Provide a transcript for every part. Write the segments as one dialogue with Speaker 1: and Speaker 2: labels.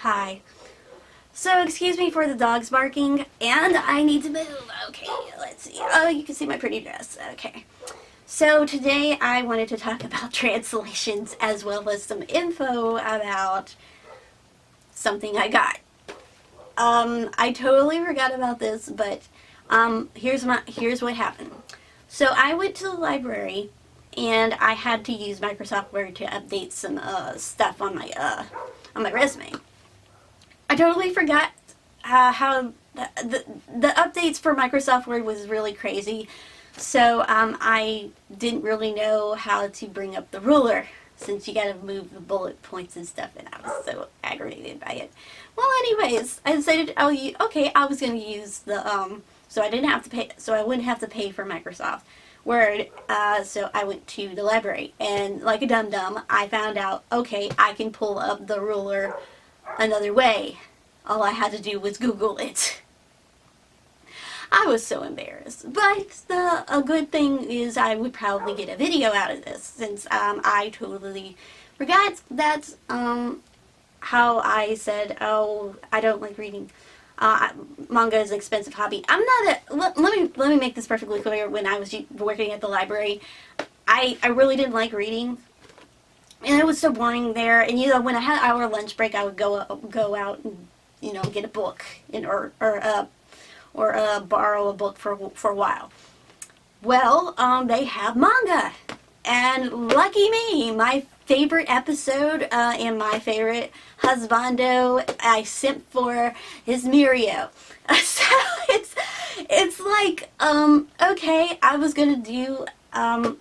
Speaker 1: Hi. So, excuse me for the dogs barking, and I need to move. Okay, let's see. Oh, you can see my pretty dress. Okay. So, today I wanted to talk about translations as well as some info about something I got. I totally forgot about this, but here's what happened. So, I went to the library and I had to use Microsoft Word to update some stuff on my resume. I totally forgot how the updates for Microsoft Word was really crazy. So I didn't really know how to bring up the ruler since you gotta move the bullet points and stuff, and I was so aggravated by it. Well, anyways, I decided, okay, I was gonna use the so I didn't have to pay, so I wouldn't have to pay for Microsoft Word. So I went to the library, and like a dum-dum, I found out, okay, I can pull up the ruler another way. All I had to do was Google it. I was so embarrassed. But a good thing is I would probably get a video out of this since I totally forgot that how I said, oh, I don't like reading. Manga is an expensive hobby. I'm not a, let me make this perfectly clear. When I was working at the library, I really didn't like reading. And it was so boring there. And when I had our lunch break, I would go out and get a book or borrow a book for a while. Well, they have manga, and lucky me, my favorite episode and my favorite husbando I simp for is Mirio. So it's like okay, I was gonna do that.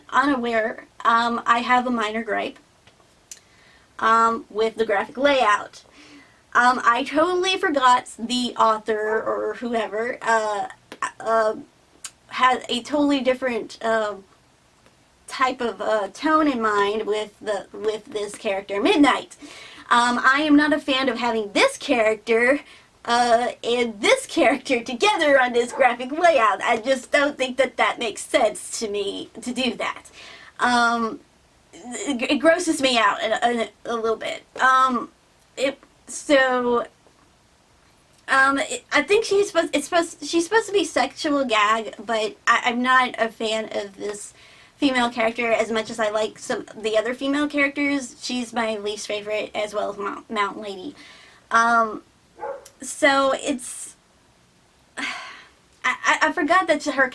Speaker 1: Unaware, I have a minor gripe with the graphic layout. I totally forgot the author or whoever had a totally different type of tone in mind with this character, Midnight. I am not a fan of having this character and this character together on this graphic layout. I just don't think that makes sense to me to do that. It grosses me out a little bit. I think she's supposed to be sexual gag, but I'm not a fan of this female character as much as I like some the other female characters. She's my least favorite, as well as Mountain Lady. So it's I forgot that her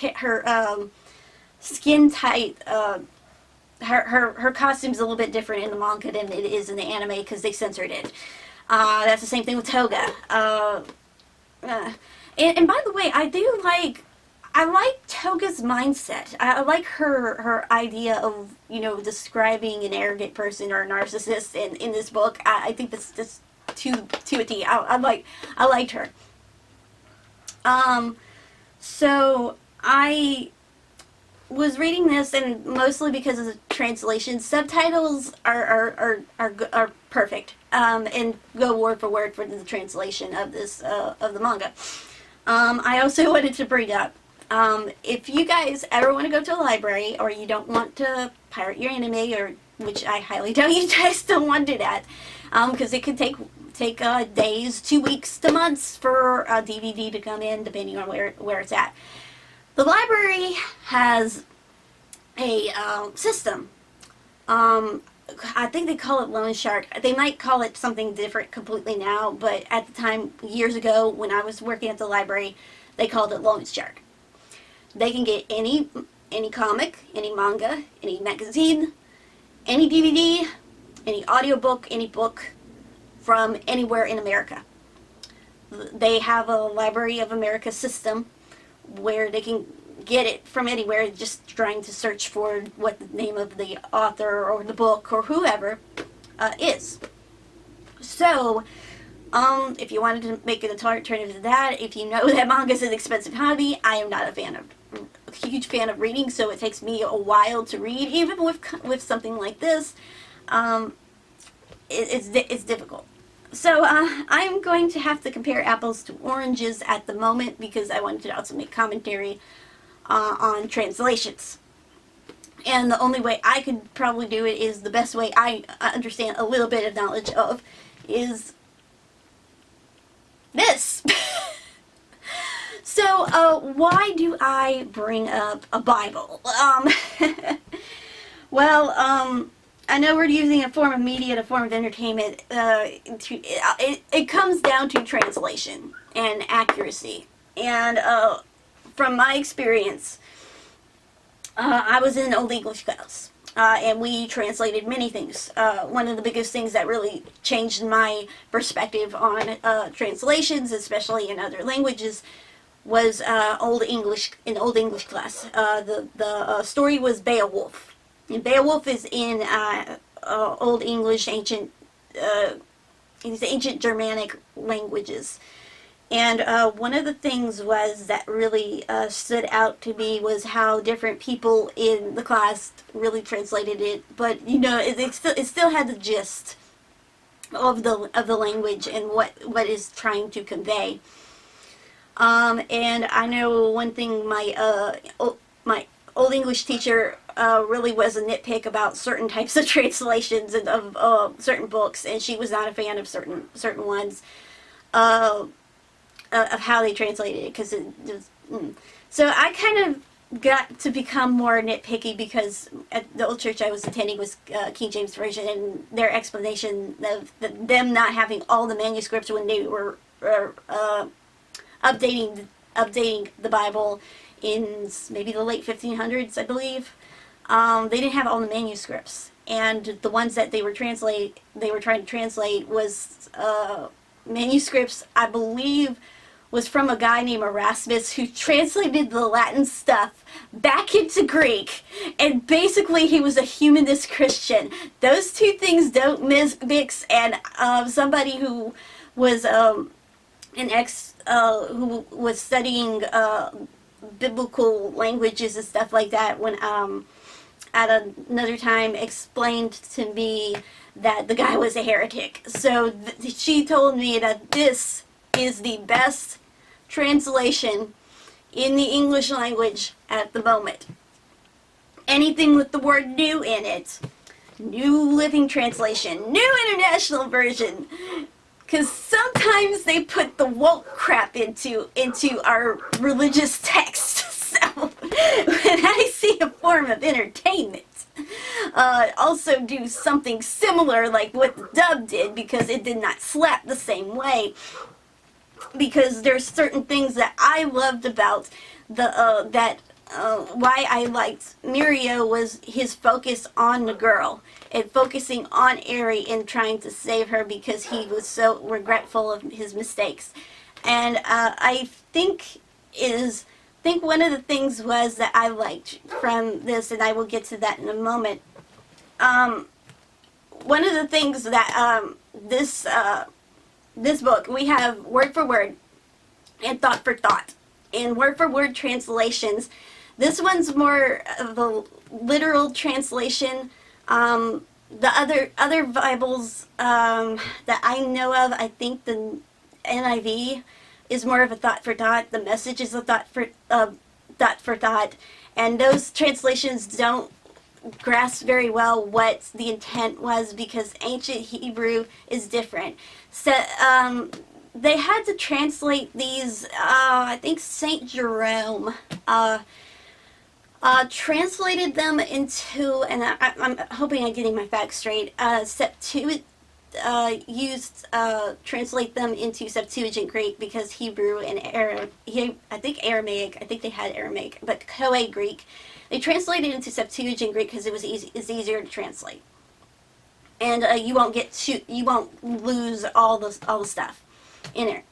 Speaker 1: skin tight. Her costume's a little bit different in the manga than it is in the anime because they censored it. That's the same thing with Toga. And by the way, I like Toga's mindset. I like her idea of describing an arrogant person or a narcissist in this book. I think that's just to a T. I liked her. So I was reading this, and mostly because of the translation, subtitles are perfect, and go word for word for the translation of this of the manga. I also wanted to bring up, if you guys ever want to go to a library or you don't want to pirate your anime, or which I highly doubt you guys don't want to do that, because it could take days, 2 weeks to months for a DVD to come in, depending on where it's at. The library has a system. I think they call it Loan Shark. They might call it something different completely now, but at the time, years ago, when I was working at the library, they called it Loan Shark. They can get any comic, any manga, any magazine, any DVD, any audiobook, any book from anywhere in America. They have a Library of America system where they can get it from anywhere, just trying to search for what the name of the author or the book or whoever is. So, if you wanted to make an alternative to that, if you know that manga is an expensive hobby, I am not a huge fan of reading, so it takes me a while to read, even with something like this. It's difficult. So I'm going to have to compare apples to oranges at the moment because I wanted to also make commentary on translations. And the only way I could probably do it is the best way I understand a little bit of knowledge of is this. So, why do I bring up a Bible? Well, I know we're using a form of media and a form of entertainment. It comes down to translation and accuracy. And from my experience, I was in an Old English class, and we translated many things. One of the biggest things that really changed my perspective on translations, especially in other languages, was Old English class. The story was Beowulf. And Beowulf is in Old English, ancient Germanic languages. And one of the things was that really stood out to me was how different people in the class really translated it. But you know, it still had the gist of the language and what is trying to convey. And I know one thing my Old English teacher really was a nitpick about certain types of translations and of certain books, and she was not a fan of certain ones. Of how they translated it, because it just so I kind of got to become more nitpicky, because at the old church I was attending was King James Version, and their explanation of them not having all the manuscripts when they were updating the Bible in maybe the late 1500s, I believe. They didn't have all the manuscripts, and the ones that they were trying to translate was manuscripts, I believe, was from a guy named Erasmus, who translated the Latin stuff back into Greek, and basically he was a humanist Christian. Those two things don't mix, and somebody who was who was studying biblical languages and stuff like that, when at another time explained to me that the guy was a heretic. So she told me that this is the best translation in the English language at the moment. Anything with the word new in it. New Living Translation. New International Version. Because sometimes they put the woke crap into our religious text. So when I see a form of entertainment also do something similar like what the dub did, because it did not slap the same way. Because there's certain things that I loved about why I liked Mirio was his focus on the girl and focusing on Eri and trying to save her, because he was so regretful of his mistakes. And I think one of the things was that I liked from this, and I will get to that in a moment. One of the things that this book, we have word for word and thought for thought. In word for word translations, this one's more of a literal translation. The other Bibles that I know of, I think the NIV is more of a thought for thought. The Message is a thought for thought, and those translations don't grasp very well what the intent was, because ancient Hebrew is different. So they had to translate these. I think Saint Jerome translated them into, and I'm hoping I'm getting my facts straight. Septuagint translate them into Septuagint Greek, because Hebrew and Aramaic. I think they had Aramaic, but Koine Greek. They translated into Septuagint Greek because it's easier to translate, and you won't lose all the stuff in there.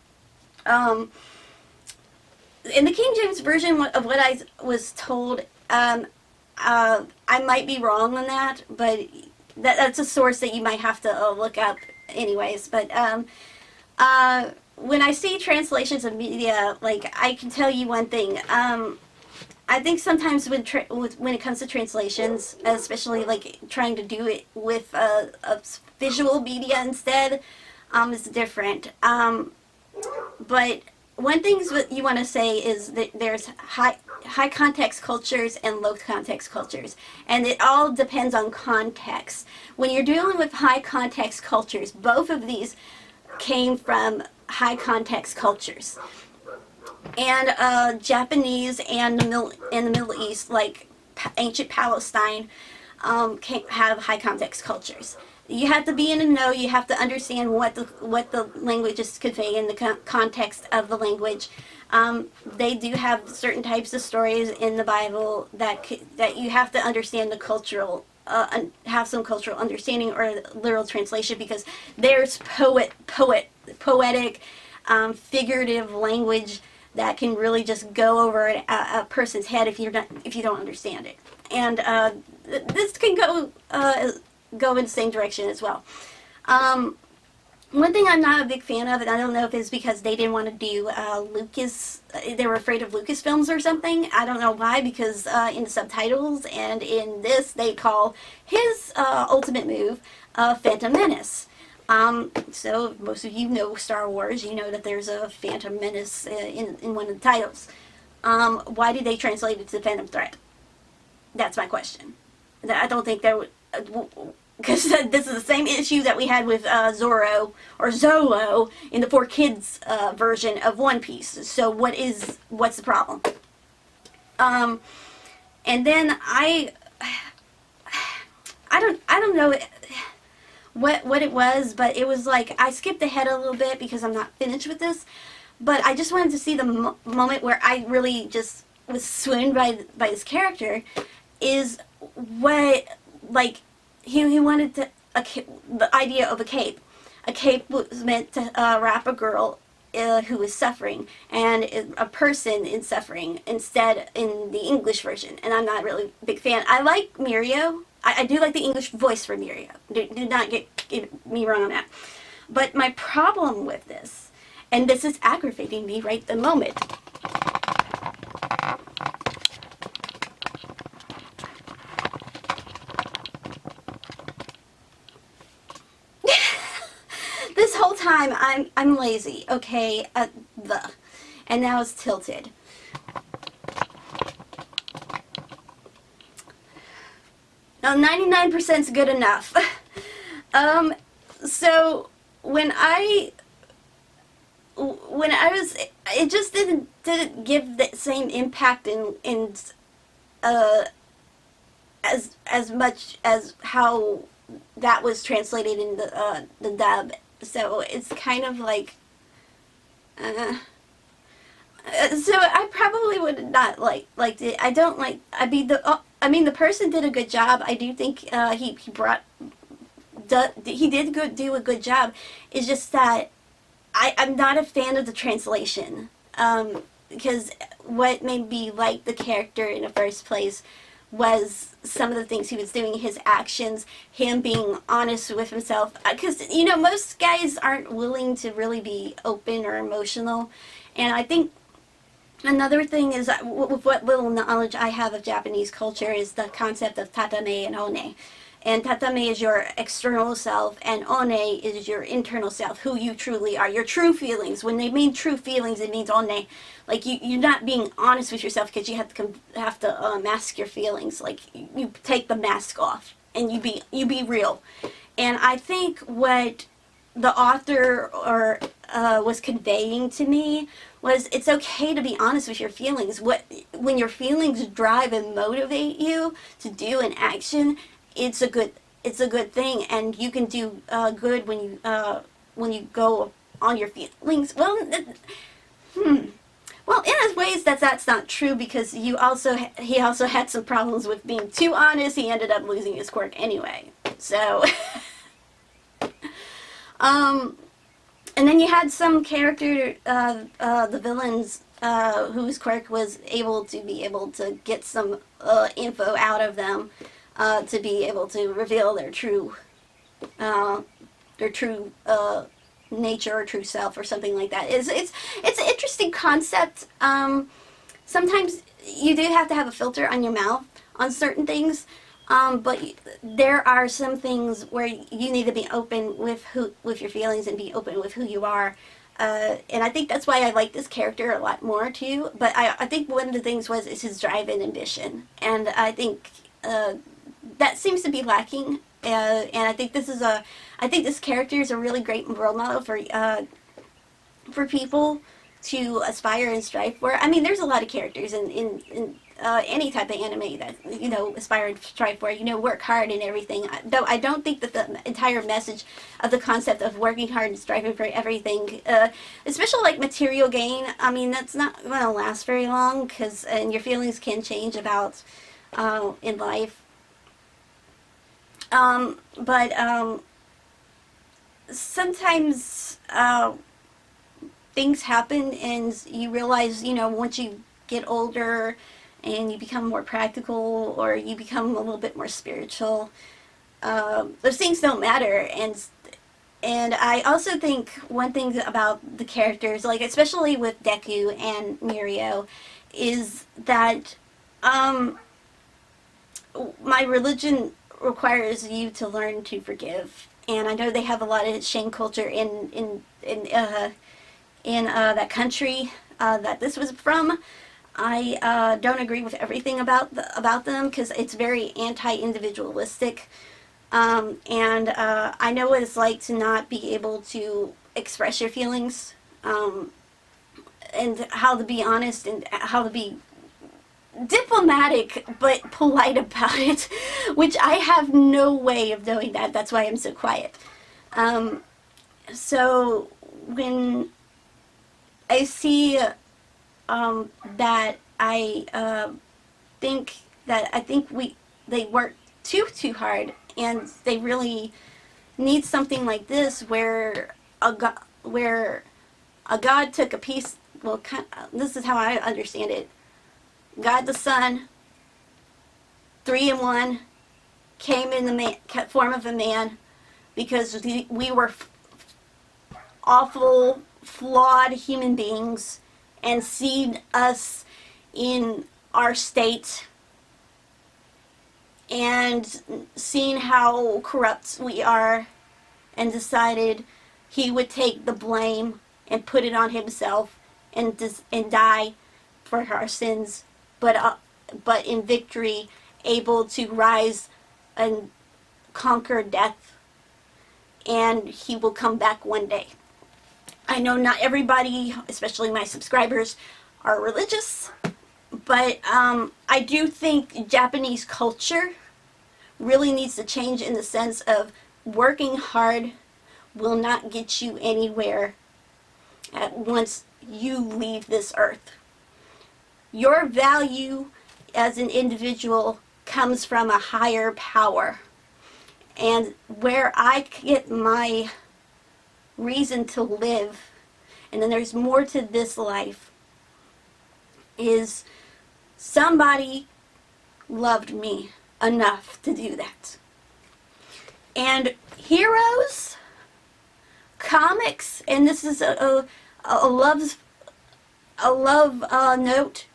Speaker 1: In the King James Version of what I was told, I might be wrong on that, but that's a source that you might have to look up anyways. But when I see translations of media, like, I can tell you one thing. I think sometimes when it comes to translations, especially like trying to do it with a visual media instead, is different. But one thing that you want to say is that there's high context cultures and low context cultures, and it all depends on context. When you're dealing with high context cultures, both of these came from high context cultures, and Japanese and the Middle East, like ancient Palestine, have high context cultures. You have to be in the know. You have to understand what the language is conveying in the context of the language. They do have certain types of stories in the Bible that you have to understand the cultural, have some cultural understanding or literal translation, because there's poetic, figurative language that can really just go over a person's head if you don't understand it. And this can go in the same direction as well. One thing I'm not a big fan of, and I don't know if it's because they didn't want to do Lucas, they were afraid of Lucasfilms or something. I don't know why, because in the subtitles and in this, they call his ultimate move Phantom Menace. So most of you know Star Wars, you know that there's a Phantom Menace in one of the titles. Why did they translate it to Phantom Threat? That's my question. I don't think there would, because this is the same issue that we had with Zorro or Zolo in the 4Kids version of One Piece. So what's the problem? And then I don't know what it was, but it was like I skipped ahead a little bit because I'm not finished with this. But I just wanted to see the moment where I really just was swooned by this character. Is what, like, he wanted to the idea of a cape. A cape was meant to wrap a girl who is suffering, and a person in suffering, instead in the English version. And I'm not really a big fan. I like Mirio. I do like the English voice for Mirio. Do not get me wrong on that. But my problem with this, and this is aggravating me right at the moment, this whole time I'm lazy, okay, and now it's tilted. Now 99% is good enough. So when I was, it just didn't give the same impact in as much as how that was translated in the dub. So it's kind of like, so I probably would not liked it. I don't like. I mean, the person did a good job. I do think he did do a good job. It's just that I'm not a fan of the translation, because what made me like the character in the first place was some of the things he was doing, his actions, him being honest with himself. Because, most guys aren't willing to really be open or emotional. And I think another thing is, with what little knowledge I have of Japanese culture, is the concept of tatame and one. And tatame is your external self, and one is your internal self, who you truly are, your true feelings. When they mean true feelings, it means one. Like, you're not being honest with yourself, because you have to mask your feelings. Like, you take the mask off and you be real. And I think what the author was conveying to me was, it's okay to be honest with your feelings. When your feelings drive and motivate you to do an action, it's a good thing, and you can do good when you go on your feelings. Well, Well, in ways that's not true, because he also had some problems with being too honest. He ended up losing his quirk anyway. So, and then you had some character, the villains, whose quirk was able to get some info out of them, to be able to reveal their true nature or true self or something like that. It's an interesting concept. Sometimes you do have to have a filter on your mouth on certain things, but there are some things where you need to be open with your feelings and be open with who you are, And I think that's why I like this character a lot more too. But I think one of the things is his drive and ambition, and I think that seems to be lacking. And I think I think this character is a really great role model for people to aspire and strive for. I mean, there's a lot of characters in any type of anime that, you know, aspire and strive for, you know, work hard and everything. Though I don't think that the entire message of the concept of working hard and striving for everything, especially like material gain, I mean, that's not going to last very long, and your feelings can change about in life. But sometimes things happen and you realize, you know, once you get older and you become more practical, or you become a little bit more spiritual, those things don't matter. And I also think one thing about the characters, like especially with Deku and Mirio, is that my religion requires you to learn to forgive. And I know they have a lot of shame culture in that country that this was from. I don't agree with everything about them, because it's very anti-individualistic, and I know what it's like to not be able to express your feelings, and how to be honest and how to be diplomatic but polite about it, which I have no way of knowing that. That's why I'm so quiet. So when I see that I think they work too hard, and they really need something like this where a god took a piece. Well, this is how I understand it. God the Son, 3 in 1, came in the form of a man, because we were awful, flawed human beings, and seen us in our state, and seen how corrupt we are, and decided he would take the blame and put it on himself, and die for our sins, but in victory, able to rise and conquer death, and he will come back one day. I know not everybody, especially my subscribers, are religious, but I do think Japanese culture really needs to change, in the sense of working hard will not get you anywhere once you leave this earth. Your value as an individual comes from a higher power, and where I get my reason to live, and then there's more to this life, is somebody loved me enough to do that. And heroes, comics, and this is a love note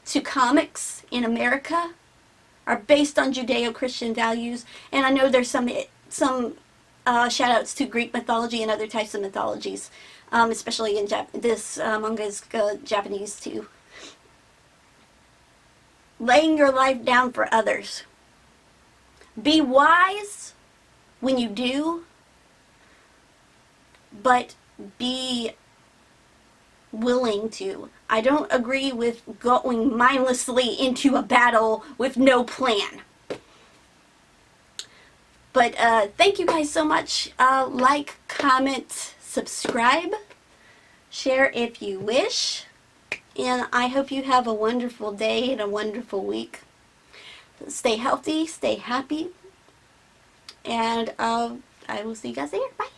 Speaker 1: to comics in America, are based on Judeo-Christian values. And I know there's some shout-outs to Greek mythology and other types of mythologies, especially in this manga is Japanese too. Laying your life down for others. Be wise when you do, but be willing to. I don't agree with going mindlessly into a battle with no plan. But thank you guys so much. Like, comment, subscribe, share if you wish. And I hope you have a wonderful day and a wonderful week. Stay healthy, stay happy. And I will see you guys later. Bye.